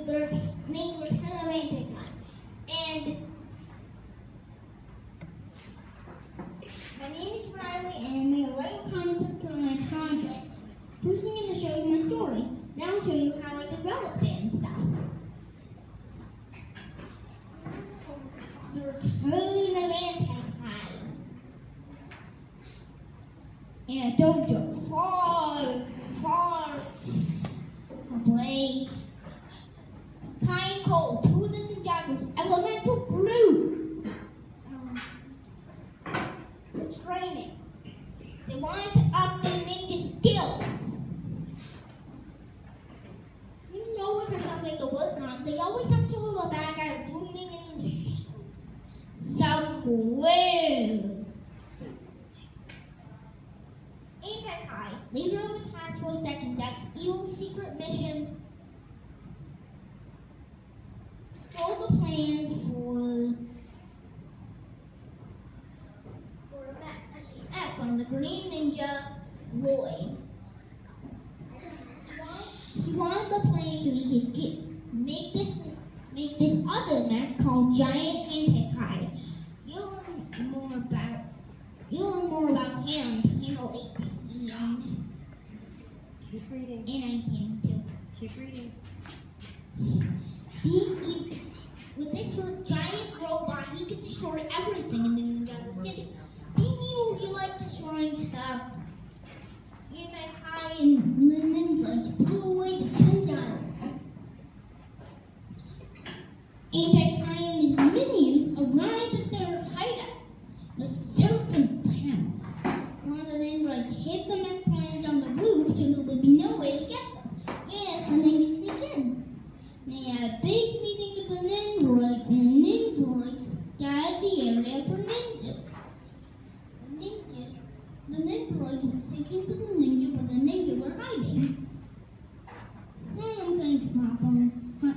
their name was Anti-Time. And my name is Riley, and I made a little comic book for my project. First thing in the show is my story. Now I'll show you how I developed it and stuff. The Return of Anti-Time. And Dojo far away. Kind cold, two of the Ninjago's elemental glue. For training. They wanted to up their ninja skills. You know what it sounds like a work on. They always have to have a bad guy looming in the somewhere. Anti-Kai, leader of a task force that conducts evil secret mission for the plans for a map from the Green Ninja Lloyd. He wanted the plan so he could make this other map called Giant Anti-Kai. You'll learn more about him. Handle 8 and Keep reading. And 19 too. Keep reading. With this giant robot, he could destroy everything in the Ninjago City. Being evil, he liked destroying stuff. Anti-Kai and the ninjas blew away the Chinjaro. Anti-Kai and his minions arrived at their hideout, the Serpent Pants. One of the ninjas hid the mech plans on the roof so there would be no way to get them. Yes, the ninjas sneak in. They had a big meeting with the Nindroid, and the Nindroids scoured the area for ninjas. The Nindroid was seeking for the ninja, but the ninja were hiding. I'm going to stop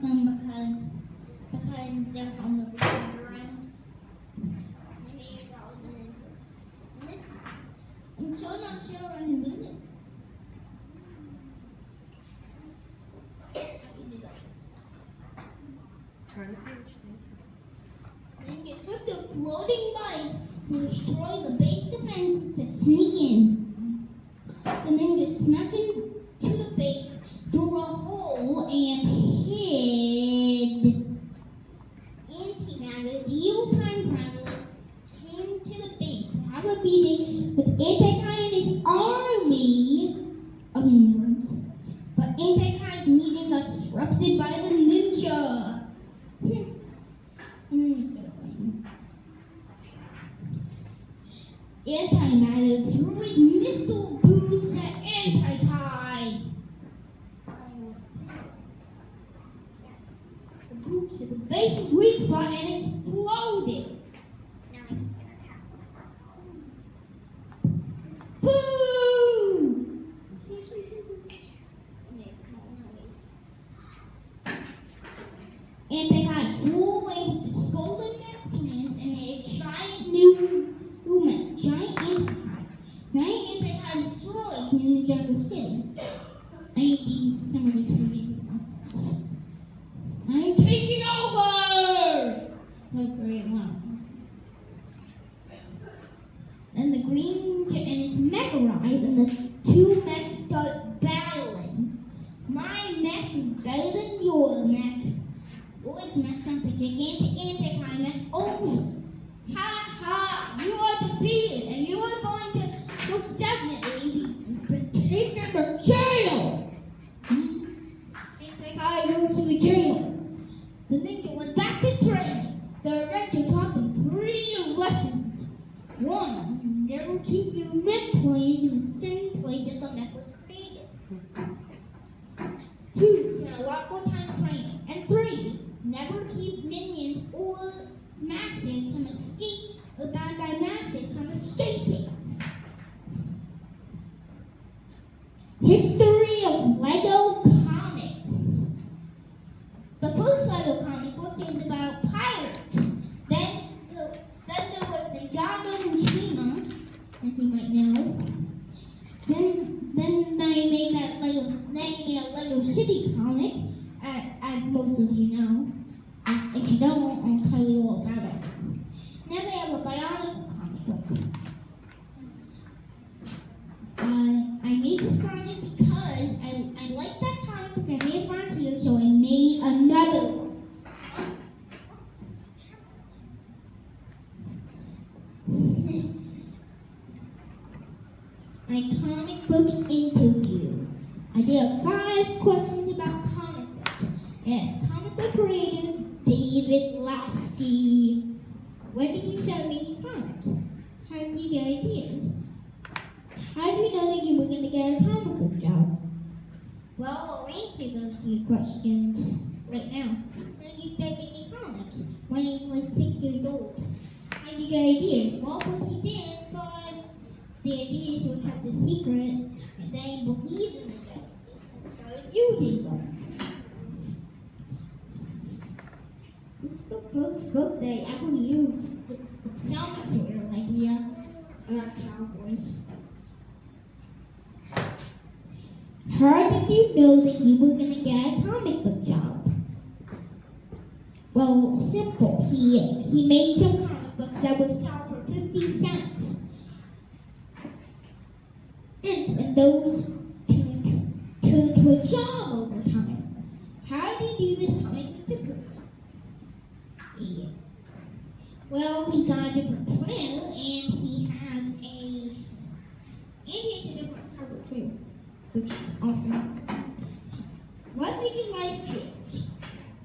them because they're on the ground. Maybe it's all the ninja. I'm so not sure I can do this. Turn the page. Ninja took the floating bike to destroy the base defenses to sneak in. The ninja snuck into the base through a hole and hid. Antimatter, the evil time traveler, came to the base to have a meeting with Anti-Kai and his army of ninjas. But Anti-Kai's meeting got disrupted by the ninja. Antimatter threw his missile boots at Anti-Kai. The boots hit the base of weak spot and exploded. Boom! Anti-Kai flew away with the stolen mech plans and made a giant new mech, Giant Anti-Kai. Giant Anti-Kai destroys Ninjago City. I need some of these reviews. I'm taking over! That's great, wow. And the Green Ninja and his mech arrive, and the two mechs start battling. My mech is better than your mech. Lloyd's mech got the gigantic Anti-Kai mech over. Ha ha! You are defeated, and you are going to most definitely be taken to jail. Anti-Kai goes to the jail. The ninja went back to training. The adventure taught him 3 lessons. 1. Never keep your mech plans in the same place that the mech was created. 2. Spend a lot more time training. And 3. Never keep minions or masters from escape, or bad guy masters from escaping. History of Lego Comics. The first Lego comic book is about pirates. Then there was Ninjago and Shima, as you might know. Then they made a Lego City comic as most of you know. If you don't, I'll tell you all about it. Now we have a biological comic book. I made this project because I liked that comic book I made last year, so I made another one. My comic book interview. I did 5 questions about comic books. Yes, comic book creator David Lasky. When did you start making comics? How did you get ideas? How do you know that you were going to get a comic book job? Well, I'll answer those 3 questions right now. When did you start making comics? When he was 6 years old. How did you get ideas? Well, he did, but the ideas were kept a secret, and then he believed in his ideas and started using them. This book that I actually used sounds sort of idea about cowboys. How did you know that you were going to get a comic book job? Well, simple. He made some comic books that would sell for 50 cents. And those turned to a job over time. How did you do this comic book job? Yeah. Well, he got a different printer, and he has a different cover too, which is awesome. What did you like change?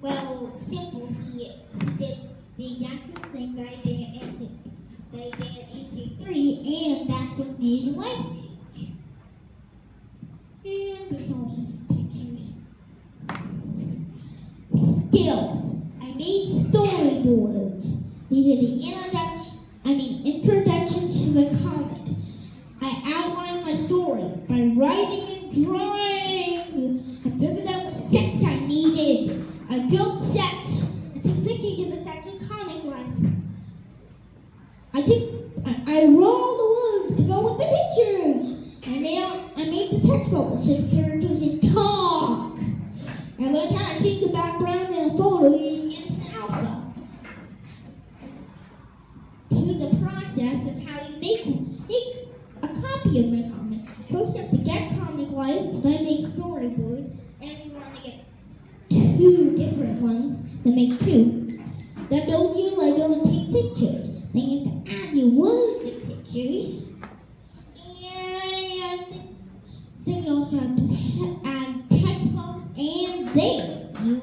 Well, simple. He did the exact same thing that I did in NC3, and that's what made his life change. And there's also some pictures. Skills. I made storyboards. These are the introductions to the comic. I outlined my story by writing and drawing. I figured out what sets I needed. I built sets and took pictures of the sets in comic life. I wrote all the words to go with the pictures. I made the text bubbles so the characters would talk. I learned how to change the background in a photo using Instant Alpha. To the process of how you make a copy of my comic. First you have to get Comic Life, then make storyboard, and you want to get 2 different ones, then make 2. Then build your Lego and take pictures. Then you have to add your words and pictures. And then you also have to add text bubbles, and there you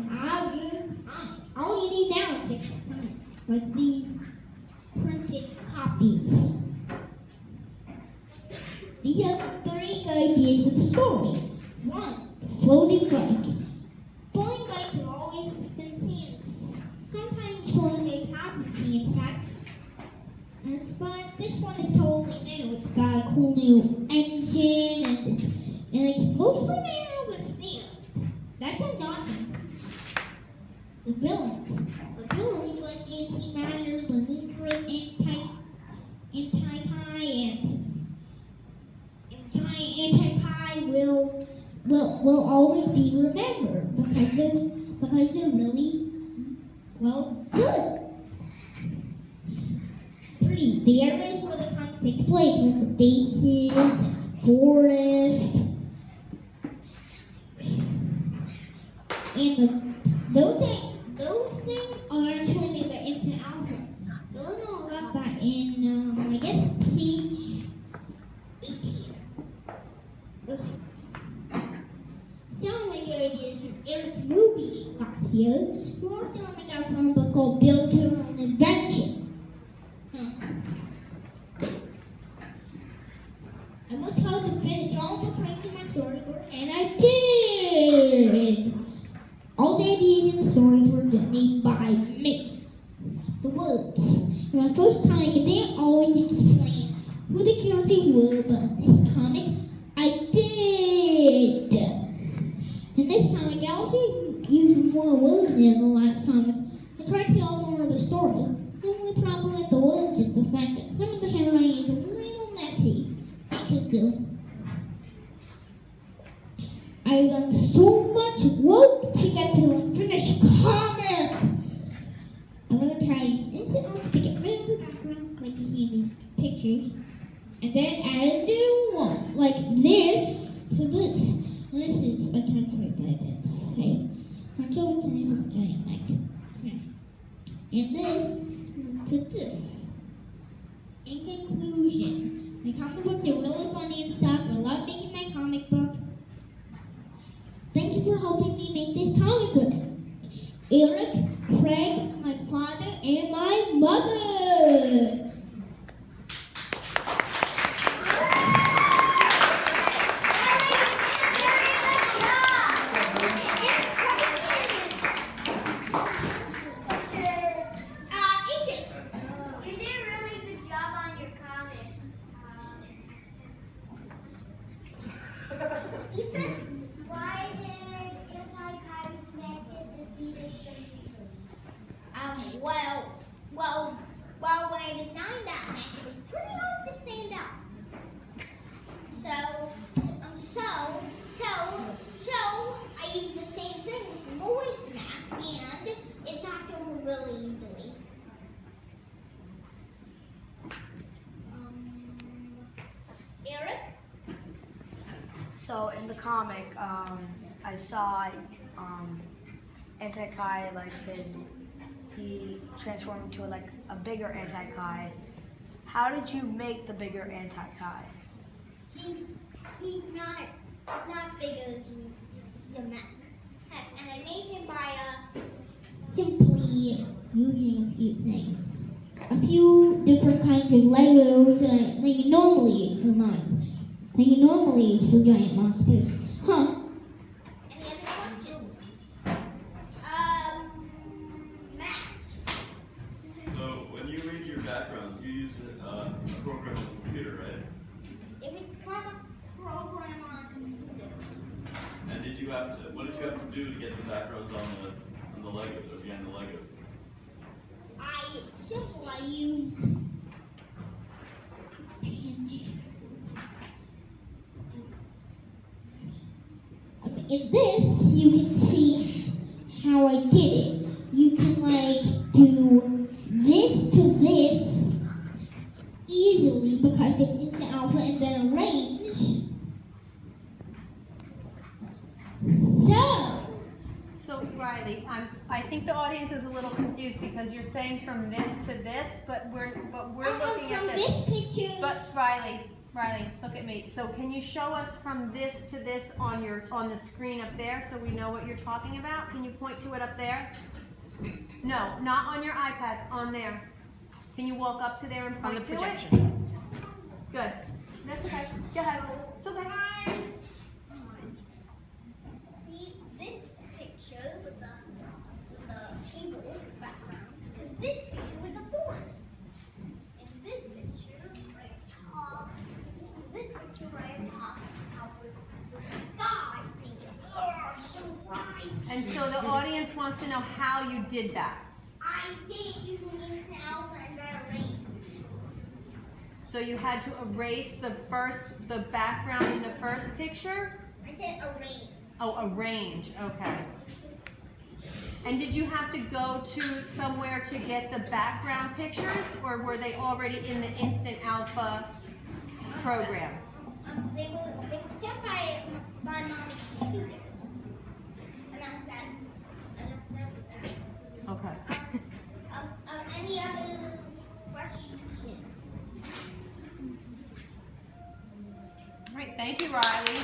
have your comic. All you need now is just like these printed copies. These are 3 ideas with the story. 1, floating bike. Floating bikes have always been seen. Sometimes floating bikes have been seen inside. But this one is totally new. It's got a cool new engine and it's mostly made out of steel. That sounds awesome. The villains. The villains like Antimatter, the Lucas, Anti-Kai, and Giant Anti-Kai will always be remembered because they're really, well, good. 3, the areas where the comic takes place, like the bases, forest, and those things are actually made by Instant Alpha. You'll know about that in, I guess, page 18. Okay. Sound like your ideas from Eric's movie last year. You also want to make our comic book called Build Your Own Invention. I worked hard to finish all the frames in my storyboard, and I did! All the ideas in the stories were made by me. The words. In my first comic, I didn't always explain who the characters were, but in this comic, I did! In this comic, I also used more words than the last comic. I tried to tell more of the story. The only problem with the words is the fact that some of the handwriting is a little messy. I've done so much work to get to until time with giant mech. And this, put this. In conclusion, my comic books are really funny and stuff. I love making my comic book. Thank you for helping me make this comic book. Eric, Craig, my father, and my mother. Ethan, why did Anti-Kai's mech get defeated so easily? Well, when I designed that mech, it was pretty hard to stand up. So I used the same thing with Lloyd's mech, and it knocked over really easily. Eric? So in the comic, I saw Anti-Kai, he transformed into a bigger Anti-Kai. How did you make the bigger Anti-Kai? He's not bigger, he's a mech. And I made him by simply using a few things. A few different kinds of Legos that you normally use for mice. That you normally use for giant monsters. Huh? Any other questions? Max. So when you read your backgrounds, you use a program on the computer, right? It was from a program on a computer. And what did you have to do to get the backgrounds on the Legos or behind the Legos? I used in this, you can see how I did it. You can do this to this easily because it's instant alpha and then arrange. So Riley, I think the audience is a little confused because you're saying from this to this, but we're looking at from this. this picture. But Riley, look at me. So can you show us from this to this on the screen up there so we know what you're talking about? Can you point to it up there? No, not on your iPad, on there. Can you walk up to there and point to it? Good. That's okay. Go ahead. It's okay. See this picture with the table background is this picture with the forest. And this picture right at top, this picture right at top, with the sky being so bright. And so the audience wants to know how you did that. I did using instant alpha and then arrange. So you had to erase the background in the first picture? I said arrange. Oh, arrange, okay. And did you have to go to somewhere to get the background pictures, or were they already in the Instant Alpha program? They were sent by mommy's computer. And that was that. And that was that. Okay. Any other questions? All right, thank you, Riley.